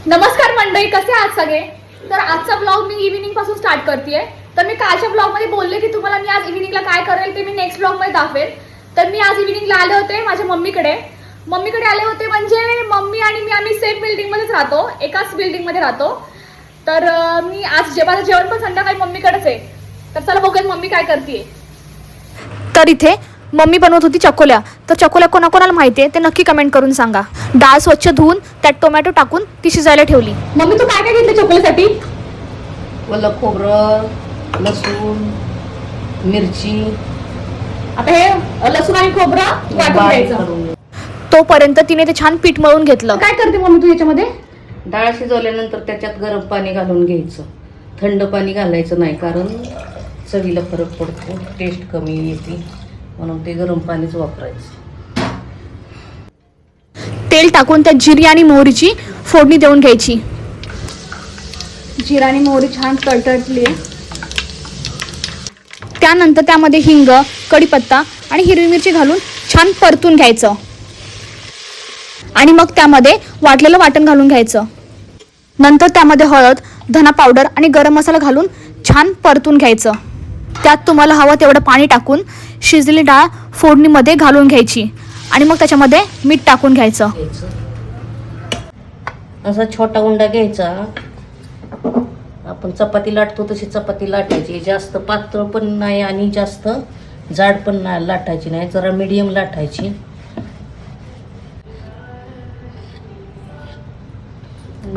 नमस्कार मंडळी, कसे आहात सगळे? तर आजचा ब्लॉग मी इव्हिनिंग पासून स्टार्ट करतेय. तर मी कालच्या ब्लॉग मध्ये बोलले की तुम्हाला मी आज इव्हिनिंगला काय करेल ते मी नेक्स्ट ब्लॉग मध्ये दाखवेल. तर मी आज इव्हिनिंगला आले होते माझ्या मम्मीकडे आले होते. म्हणजे मम्मी आणि मी आम्ही सेम बिल्डिंग मध्येच राहतो, एकाच बिल्डिंग मध्ये राहतो. तर मी आज जेवण पण संध्याकाळी मम्मीकडेच आहे. तर चला बघूया मम्मी काय करते. तर इथे मम्मी बनवत होती चकोल्या. तर चकोल्या कोणाकोणाला माहिती आहे ते नक्की कमेंट करून सांगा. डाळ स्वच्छ धुवून त्यात टोमॅटो टाकून ती शिजायला ठेवली. मम्मी तू काय काय घेतलं चकोल्यासाठी? ओलं खोबरं, लसूण, मिरची. आता हे लसूण आणि खोबरं वाटून घ्यायचं. तोपर्यंत तिने ते छान पीठ मळून घेतलं. काय करते मम्मी तू याच्यामध्ये? डाळ शिजवल्यानंतर त्याच्यात गरम पाणी घालून घ्यायचं. थंड पाणी घालायचं नाही, कारण चवीला फरक पडतो, टेस्ट कमी येते, म्हणून ते गरम पाणीच वापरायचं. तेल टाकून त्यात जिरी आणि मोहरीची फोडणी देऊन घ्यायची. जिरा आणि मोहरी छान तळतळली. त्यानंतर त्यामध्ये हिंग, कढीपत्ता आणि हिरवी मिरची घालून छान परतून घ्यायचं. आणि मग त्यामध्ये वाटलेलं वाटण घालून घ्यायचं. नंतर त्यामध्ये हळद, धना पावडर आणि गरम मसाला घालून छान परतून घ्यायचं. त्यात तुम्हाला हवं तेवढं पाणी टाकून शिजलेली डाळ फोडणीमध्ये घालून घ्यायची आणि मग त्याच्यामध्ये मीठ टाकून घ्यायचं. असा छोटा उंडा घ्यायचा. आपण चपाती लाटतो तशी चपाती लाटायची. जास्त पातळ पण नाही आणि जास्त जाड पण नाही लाटायची नाही, जरा मीडियम लाटायची.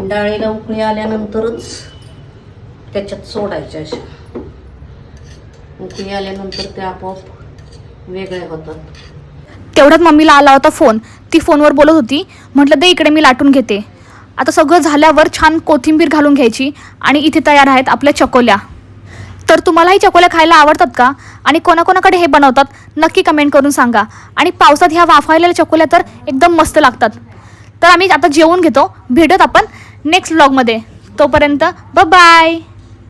डाळीला उकळी आल्यानंतरच त्याच्यात सोडायच्या. अशा उकळी आल्यानंतर ते आपोआप वेगळ्या होतात. तेवढ्यात मम्मीला आला होता फोन. ती फोनवर बोलत होती. म्हटलं दे इकडे, मी लाटून घेते. आता सगळं झाल्यावर छान कोथिंबीर घालून घ्यायची आणि इथे तयार आहेत आपल्या चकोल्या. तर तुम्हालाही चकोल्या खायला आवडतात का? आणि कोणाकोणाकडे हे बनवतात नक्की कमेंट करून सांगा. आणि पावसात ह्या वाफाळलेल्या चकोल्या तर एकदम मस्त लागतात. तर आम्ही आता जेवून घेतो. भेटत आपण नेक्स्ट व्लॉगमध्ये. तोपर्यंत बाय.